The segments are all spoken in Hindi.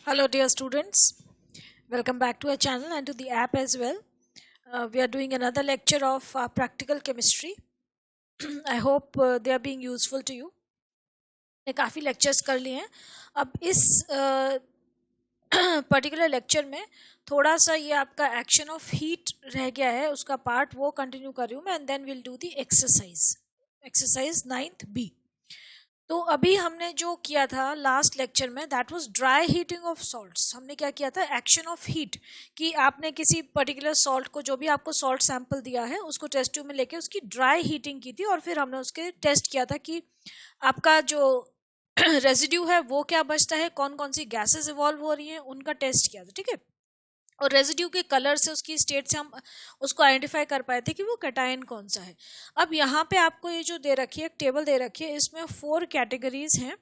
Hello, dear students. Welcome back to our channel and to the app as well. We are doing another lecture of practical chemistry. I hope they are being useful to you. ने काफ़ी lectures कर लिए हैं. अब इस पर्टिकुलर लेक्चर में थोड़ा सा ये आपका एक्शन ऑफ हीट रह गया है, उसका पार्ट वो कंटिन्यू कर रही हूँ मैं, and then will do the exercise 9th B. तो अभी हमने जो किया था लास्ट लेक्चर में, that was dry heating of salts. हमने क्या किया था, एक्शन ऑफ हीट, कि आपने किसी पर्टिकुलर सॉल्ट को, जो भी आपको सॉल्ट सैंपल दिया है, उसको टेस्ट ट्यूब में लेके उसकी ड्राई हीटिंग की थी, और फिर हमने उसके टेस्ट किया था कि आपका जो रेजिड्यू है वो क्या बचता है, कौन कौन सी गैसेस इवॉल्व हो रही हैं, उनका टेस्ट किया था. ठीक है. और रेजिड्यू के कलर से, उसकी स्टेट से हम उसको आइडेंटिफाई कर पाए थे कि वो कैटायन कौन सा है. अब यहाँ पे आपको ये जो दे रखी है, एक टेबल दे रखी है, इसमें 4 कैटेगरीज हैं,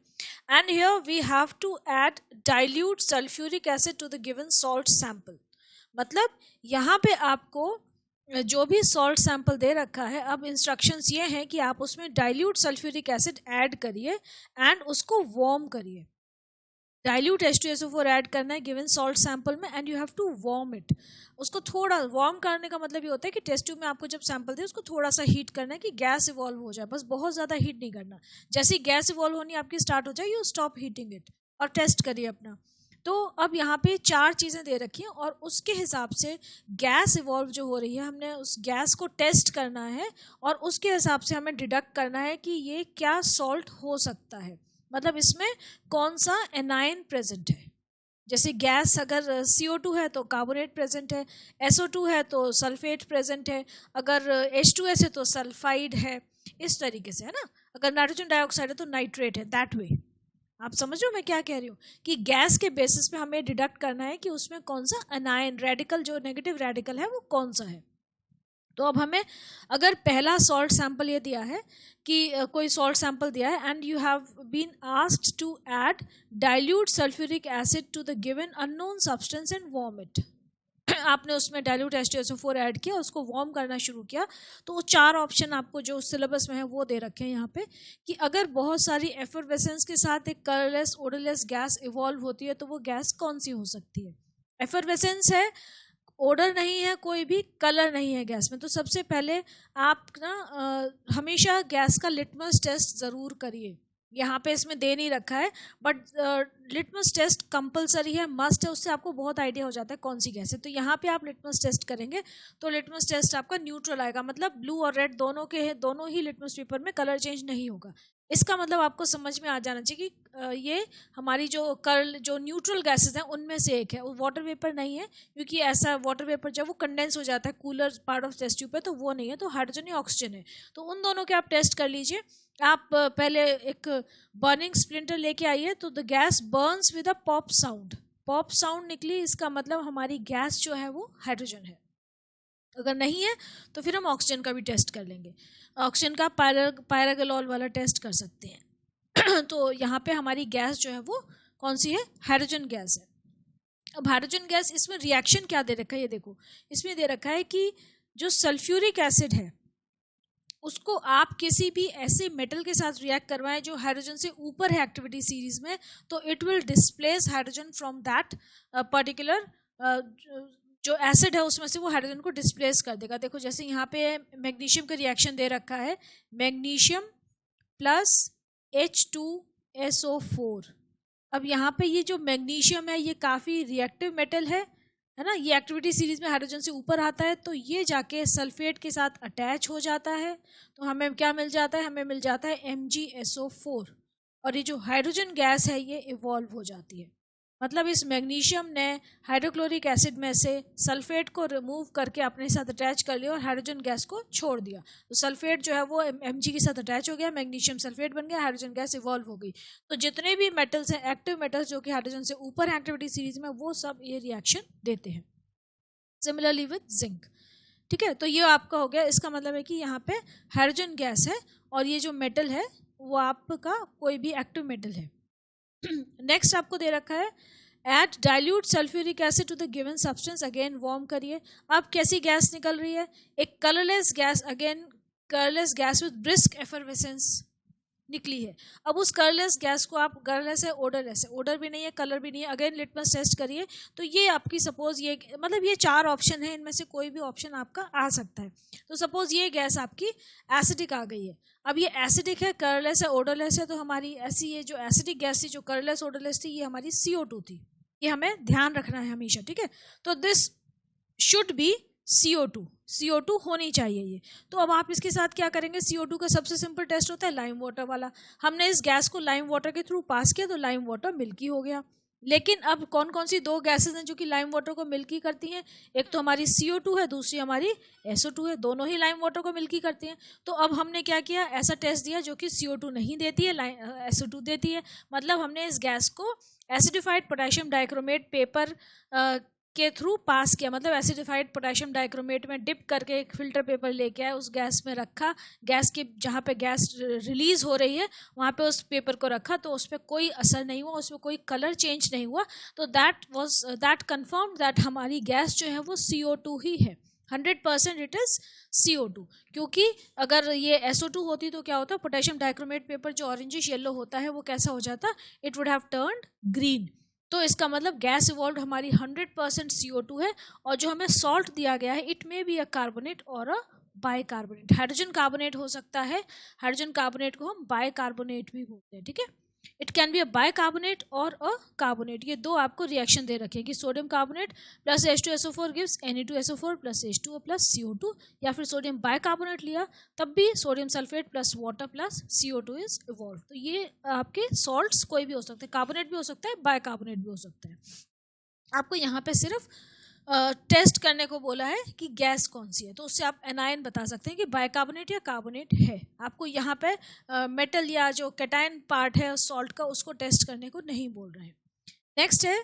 and here we have to add dilute sulphuric acid to the given salt sample. मतलब यहाँ पे आपको जो भी सॉल्ट सैंपल दे रखा है, अब इंस्ट्रक्शंस ये हैं कि आप उसमें डाइल्यूट सल्फ्यूरिक एसिड ऐड करिए एंड उसको वार्म करिए. डाइल्यूट H2SO4 ऐड करना है गिवन सॉल्ट सैंपल में, and you have to warm it. उसको थोड़ा वार्म करने का मतलब ये होता है कि टेस्ट ट्यूब में आपको जब सैंपल दे उसको थोड़ा सा हीट करना है कि गैस इवॉल्व हो जाए, बस बहुत ज़्यादा हीट नहीं करना. जैसे ही गैस इवॉल्व होनी आपकी स्टार्ट हो जाए, यू स्टॉप हीटिंग इट और टेस्ट करिए अपना. तो अब यहाँ पे 4 चीज़ें दे रखी हैं, और उसके हिसाब से गैस इवॉल्व जो हो रही है, हमने उस गैस को टेस्ट करना है, और उसके हिसाब से हमें डिडक्ट करना है कि ये क्या सॉल्ट हो सकता है, मतलब इसमें कौन सा एनायन प्रेजेंट है. जैसे गैस अगर CO2 है तो कार्बोनेट प्रेजेंट है, SO2 है तो सल्फेट प्रेजेंट है, अगर H2S है तो सल्फाइड है, इस तरीके से, है ना. अगर नाइट्रोजन डाइऑक्साइड है तो नाइट्रेट है. दैट वे आप समझ रहे हो मैं क्या कह रही हूँ, कि गैस के बेसिस पे हमें डिडक्ट करना है कि उसमें कौन सा एनायन रेडिकल, जो नेगेटिव रेडिकल है, वो कौन सा है. तो अब हमें अगर पहला सॉल्ट सैंपल ये दिया है कि कोई सॉल्ट सैंपल दिया है, and you have been asked to add dilute sulphuric acid to the given unknown substance and warm it. आपने उसमें डाइल्यूट H2SO4 ऐड किया, उसको वार्म करना शुरू किया. तो वो 4 ऑप्शन आपको जो सिलेबस में है वो दे रखे हैं यहाँ पे, कि अगर बहुत सारी एफरवेसेंस के साथ एक कलरलेस ओडरलेस गैस इवॉल्व होती है तो वो गैस कौन सी हो सकती है. एफरवेसेंस है, ओडर नहीं है, कोई भी कलर नहीं है गैस में. तो सबसे पहले आप ना हमेशा गैस का लिटमस टेस्ट ज़रूर करिए. यहाँ पे इसमें दे नहीं रखा है, बट लिटमस टेस्ट कंपलसरी है, मस्ट है. उससे आपको बहुत आइडिया हो जाता है कौन सी गैस है. तो यहाँ पे आप लिटमस टेस्ट करेंगे तो लिटमस टेस्ट आपका न्यूट्रल आएगा, मतलब ब्लू और रेड दोनों के हैं, दोनों ही लिटमस पेपर में कलर चेंज नहीं होगा. इसका मतलब आपको समझ में आ जाना चाहिए कि ये हमारी जो न्यूट्रल गैसेस हैं उनमें से एक है. वो वाटर वेपर नहीं है, क्योंकि ऐसा वाटर वेपर जब वो कंडेंस हो जाता है cooler part of test tube पे, तो वो नहीं है. तो हाइड्रोजन या ऑक्सीजन है. तो उन दोनों के आप टेस्ट कर लीजिए. आप पहले एक बर्निंग स्प्लिंटर लेके आइए, तो the gas Burns with a pop sound. Pop sound निकली, इसका मतलब हमारी गैस जो है वो हाइड्रोजन है. अगर नहीं है तो फिर हम ऑक्सीजन का भी टेस्ट कर लेंगे. ऑक्सीजन का पायरागोलोल वाला टेस्ट कर सकते हैं. तो यहाँ पे हमारी गैस जो है वो कौन सी है, हाइड्रोजन गैस है. अब हाइड्रोजन गैस, इसमें रिएक्शन क्या दे रखा है, ये देखो. इसमें दे रखा है कि जो सल्फ्यूरिक एसिड है उसको आप किसी भी ऐसे मेटल के साथ रिएक्ट करवाएं जो हाइड्रोजन से ऊपर है एक्टिविटी सीरीज में, तो it will displace hydrogen from that particular जो एसिड है उसमें से, वो हाइड्रोजन को डिस्प्लेस कर देगा. देखो जैसे यहाँ पे मैग्नीशियम का रिएक्शन दे रखा है, मैग्नीशियम प्लस H2SO4. अब यहाँ पे ये जो मैग्नीशियम है ये काफ़ी रिएक्टिव मेटल है ना. ये एक्टिविटी सीरीज में हाइड्रोजन से ऊपर आता है, तो ये जाके सल्फेट के साथ अटैच हो जाता है. तो हमें क्या मिल जाता है, हमें मिल जाता है MgSO4, और ये जो हाइड्रोजन गैस है ये इवॉल्व हो जाती है. मतलब इस मैग्नीशियम ने हाइड्रोक्लोरिक एसिड में से सल्फेट को रिमूव करके अपने साथ अटैच कर लिया और हाइड्रोजन गैस को छोड़ दिया. तो सल्फेट जो है वो Mg के साथ अटैच हो गया, मैग्नीशियम सल्फेट बन गया, हाइड्रोजन गैस इवॉल्व हो गई. तो जितने भी मेटल्स हैं, एक्टिव मेटल्स जो कि हाइड्रोजन से ऊपर एक्टिविटी सीरीज में, वो सब ये रिएक्शन देते हैं. Similarly with zinc. ठीक है. तो ये आपका हो गया. इसका मतलब है कि यहाँ पे हाइड्रोजन गैस है, और ये जो मेटल है वो आपका कोई भी एक्टिव मेटल है. नेक्स्ट आपको दे रखा है, add dilute sulphuric acid to the given substance, again warm करिए. अब कैसी गैस निकल रही है, एक colourless gas, again colourless gas with brisk effervescence. निकली है। अब उस कलरलेस गैस को आप, कलरलेस है, ओडरलेस है, ओडर भी नहीं है, कलर भी नहीं है, अगेन लिटमस टेस्ट करिए तो ये आपकी सपोज ये मतलब ये 4 ऑप्शन है, इनमें से कोई भी ऑप्शन आपका आ सकता है। तो सपोज ये गैस आपकी एसिडिक आ गई है। अब ये एसिडिक है, कलरलेस है, ओडरलेस है, तो हमारी ऐसी ये जो एसिडिक गैस थी, जो कलरलेस ओडरलेस थी, ये हमारी CO2 थी। ये हमें ध्यान रखना है हमेशा, ठीक है। तो दिस शुड बी CO2 होनी चाहिए ये। तो अब आप इसके साथ क्या करेंगे, CO2 का सबसे सिंपल टेस्ट होता है लाइम वाटर वाला। हमने इस गैस को लाइम वाटर के थ्रू पास किया तो लाइम वाटर मिल्की हो गया। लेकिन अब कौन कौन सी 2 गैसेस हैं जो कि लाइम वाटर को मिल्की करती हैं? एक तो हमारी CO2 है, दूसरी हमारी SO2 है, दोनों ही लाइम वाटर को मिल्की करती हैं। तो अब हमने क्या किया, ऐसा टेस्ट दिया जो कि CO2 नहीं देती है, SO2 देती है। मतलब हमने इस गैस को एसिडिफाइड पोटेशियम डाइक्रोमेट पेपर के थ्रू पास किया। मतलब एसिडिफाइड पोटेशियम डाइक्रोमेट में डिप करके एक फिल्टर पेपर लेके आए, उस गैस में रखा, गैस के जहाँ पे गैस रिलीज हो रही है वहाँ पे उस पेपर को रखा, तो उस पर कोई असर नहीं हुआ, उसमें कोई कलर चेंज नहीं हुआ। तो दैट कन्फर्म दैट हमारी गैस जो है वो CO2 ही है, 100% इट इज़ CO2। क्योंकि अगर ये SO2 होती तो क्या होता, पोटेशियम डाइक्रोमेट पेपर जो ऑरेंजिश येलो होता है वो कैसा हो जाता, it would have turned green. तो इसका मतलब गैस इवॉल्व हमारी 100% CO2 है। और जो हमें सॉल्ट दिया गया है, it may be a carbonate और अ बाइकार्बोनेट। हाइड्रोजन कार्बोनेट हो सकता है, हाइड्रोजन कार्बोनेट को हम बाइकार्बोनेट भी बोलते हैं, ठीक है। It can be a bicarbonate और अ कार्बोनेट। ये 2 आपको रिएक्शन दे रखे हैं कि sodium carbonate plus H2SO4 gives Na2SO4 plus H2O plus CO2, या फिर सोडियम बाइकार्बोनेट लिया तब भी sodium sulphate plus water plus CO2 is evolve. तो ये आपके सॉल्ट्स कोई भी हो सकते हैं, कार्बोनेट भी हो सकता है, बाइकार्बोनेट भी हो सकता है। आपको यहाँ पे सिर्फ टेस्ट करने को बोला है कि गैस कौन सी है, तो उससे आप एनायन बता सकते हैं कि बाइकार्बोनेट या कार्बोनेट है। आपको यहाँ पे मेटल या जो कैटायन पार्ट है सॉल्ट का, उसको टेस्ट करने को नहीं बोल रहे हैं। नेक्स्ट है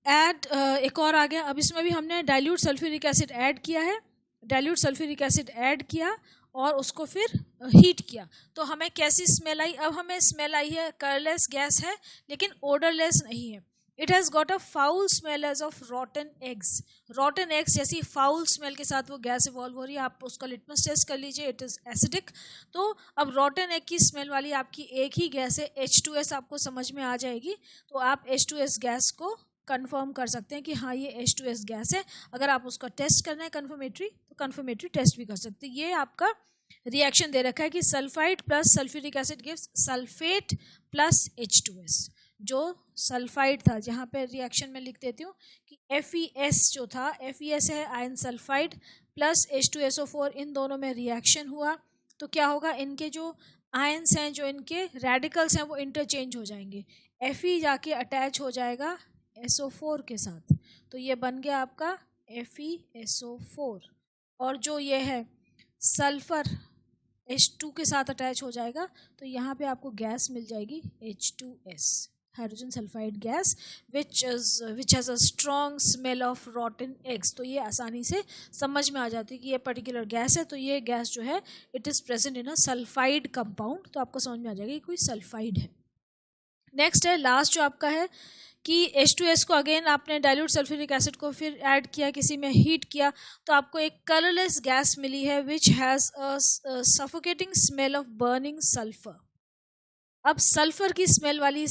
ऐड, एक और आ गया। अब इसमें भी हमने डाइल्यूट सल्फ्यूरिक एसिड ऐड किया है, डाइल्यूट सल्फ्यूरिक एसिड ऐड किया और उसको फिर हीट किया। तो हमें कैसी स्मेल आई, अब हमें स्मेल आई है, कलरलेस गैस है लेकिन ओडरलेस नहीं है। It has got a foul smell as of rotten eggs. Rotten eggs जैसी फाउल स्मेल के साथ वो गैस इवॉल्व हो रही है। आप उसका लिटमस टेस्ट कर लीजिए, इट इज़ एसिडिक। तो अब रॉटन एग की स्मेल वाली आपकी एक ही गैस है, H2S, आपको समझ में आ जाएगी। तो आप H2S गैस को कंफर्म कर सकते हैं कि हाँ ये H2S गैस है। अगर आप उसका टेस्ट करना है कन्फर्मेटरी, तो कन्फर्मेटरी टेस्ट भी कर सकते हैं। ये आपका रिएक्शन दे रखा है कि sulphide plus sulphuric acid gives sulphate plus H2S। जो सल्फाइड था, जहाँ पे रिएक्शन में लिख देती हूँ कि FeS जो था, FeS है आयन सल्फाइड प्लस H2SO4, इन दोनों में रिएक्शन हुआ तो क्या होगा, इनके जो आयन्स हैं, जो इनके रेडिकल्स हैं, वो इंटरचेंज हो जाएंगे। Fe जाके अटैच हो जाएगा SO4 के साथ, तो ये बन गया आपका FeSO4। और जो ये है सल्फर H2 के साथ अटैच हो जाएगा, तो यहाँ पे आपको गैस मिल जाएगी H2S, hydrogen sulphide gas, which has a strong smell of rotten eggs. तो ये आसानी से समझ में आ जाती है कि ये पर्टिकुलर गैस है, तो ये गैस जो है it is present in a sulphide compound. तो आपको समझ में आ जाएगा कि कोई सल्फाइड है। नेक्स्ट है लास्ट जो आपका है कि H2S को अगेन आपने डाइल्यूट सल्फ्यूरिक एसिड को फिर ऐड किया, किसी में हीट किया, तो आपको एक कलरलेस गैस मिली है which has a suffocating smell of burning sulphur. अब सल्फर की स्मेल वाली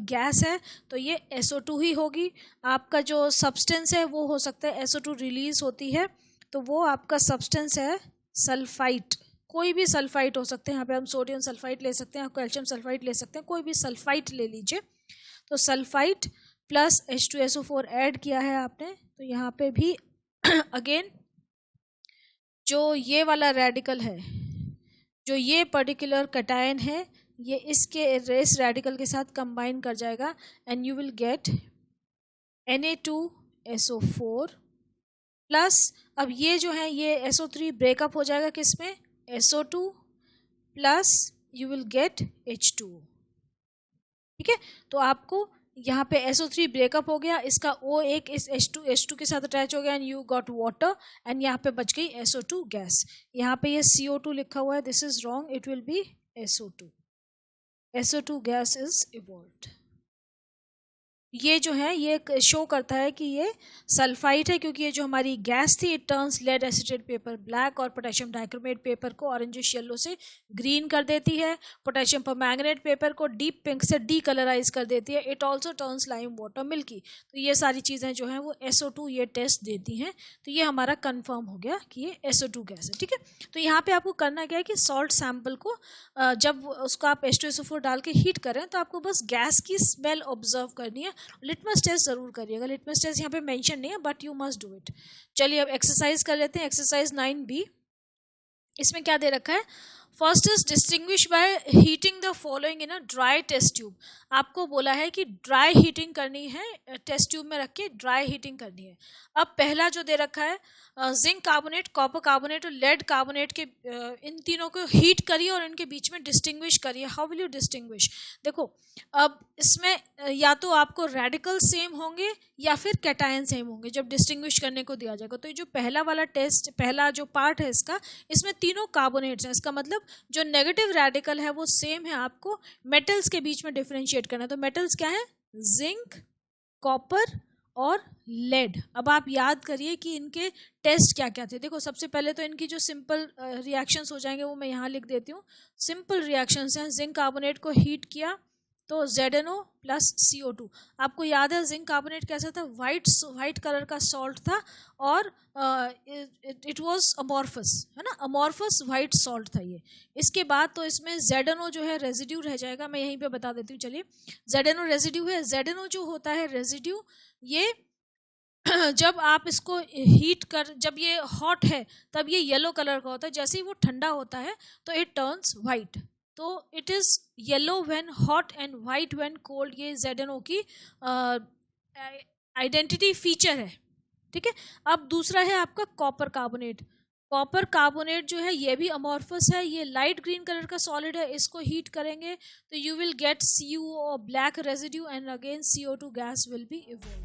गैस है तो ये SO2 ही होगी। आपका जो सब्सटेंस है वो हो सकता है SO2 रिलीज होती है, तो वो आपका सब्सटेंस है सल्फाइट। कोई भी सल्फाइट हो सकते हैं, यहाँ पे हम सोडियम सल्फाइट ले सकते हैं, कैल्शियम सल्फाइट ले सकते हैं, कोई भी सल्फाइट ले लीजिए। तो सल्फाइट प्लस H2SO4 ऐड किया है आपने, तो यहाँ पे भी अगेन जो ये वाला रेडिकल है, जो ये पर्टिकुलर कैटायन है, ये इसके इस रेडिकल के साथ कंबाइन कर जाएगा and you will get Na2SO4 plus, अब ये जो है ये SO3 ब्रेकअप हो जाएगा किसमें, SO2 plus you will get H2O। ठीक है, तो आपको यहाँ पे SO3 ब्रेकअप हो गया, इसका O एक इस H2 के साथ अटैच हो गया and you got water and यहाँ पे बच गई SO2 गैस। यहाँ पे ये CO2 लिखा हुआ है, this is wrong, it will be SO2 gas is evolved. ये जो है ये शो करता है कि ये सल्फाइड है, क्योंकि ये जो हमारी गैस थी it turns lead acetate paper black और पोटेशियम डाइक्रोमेट पेपर को ऑरेंजिश येलो से ग्रीन कर देती है, पोटेशियम परमैंगनेट पेपर को डीप पिंक से डी कलराइज कर देती है, it also turns lime water milky. तो ये सारी चीज़ें जो हैं वो SO2 ये टेस्ट देती हैं। तो ये हमारा कन्फर्म हो गया कि ये SO2 गैस है, ठीक है। तो यहाँ पे आपको करना क्या है कि सॉल्ट सैंपल को जब उसको आप H2SO4 डाल के हीट करें तो आपको बस गैस की स्मेल ऑब्जर्व करनी है। लिटमस टेस्ट जरूर करिएगा, लिटमस टेस्ट यहाँ पे मेंशन नहीं है but you must do it. चलिए अब एक्सरसाइज कर लेते हैं। एक्सरसाइज 9B, इसमें क्या दे रखा है, first is distinguish by heating the following in a dry test tube. आपको बोला है कि ड्राई हीटिंग करनी है, टेस्ट ट्यूब में रख के ड्राई हीटिंग करनी है। अब पहला जो दे रखा है जिंक कार्बोनेट, कॉपर कार्बोनेट और लेड कार्बोनेट के इन तीनों को हीट करिए और इनके बीच में डिस्टिंग्विश करिए। How will you distinguish? देखो अब इसमें या तो आपको रेडिकल सेम होंगे या फिर कैटायन सेम होंगे जब डिस्टिंग्विश करने को दिया जाएगा। तो ये जो पहला वाला टेस्ट, पहला जो पार्ट है इसका, इसमें तीनों कार्बोनेट्स हैं, इसका मतलब जो नेगेटिव रेडिकल है वो सेम है। आपको मेटल्स के बीच में डिफरेंशिएट करना है। तो मेटल्स क्या है? जिंक, कॉपर और लेड। अब आप याद करिए कि इनके टेस्ट क्या क्या थे। देखो सबसे पहले तो इनकी जो सिंपल रिएक्शंस हो जाएंगे वो मैं यहाँ लिख देती हूँ। सिंपल रिएक्शंस हैं, जिंक कार्बोनेट को हीट किया तो ZNO प्लस CO2। आपको याद है जिंक कार्बोनेट कैसा था? वाइट कलर का सॉल्ट था और इट वाज अमॉर्फस, है ना, अमॉर्फस वाइट सॉल्ट था ये। इसके बाद तो इसमें ZNO जो है रेजिड्यू रह जाएगा, मैं यहीं पे बता देती हूँ। चलिए ZNO रेजिड्यू है। ZNO जो होता है रेजिड्यू, ये जब आप इसको हीट कर, जब ये हॉट है तब ये येलो कलर का होता है, जैसे ही वो ठंडा होता है तो इट टर्न्स वाइट। तो it is yellow when hot and white when cold. ये ZNO की आइडेंटिटी फीचर है, ठीक है। अब दूसरा है आपका कॉपर कार्बोनेट। कॉपर कार्बोनेट जो है ये भी अमॉर्फस है, ये लाइट ग्रीन कलर का सॉलिड है। इसको हीट करेंगे तो you will get CuO, black residue, and again CO2 gas will be evolve.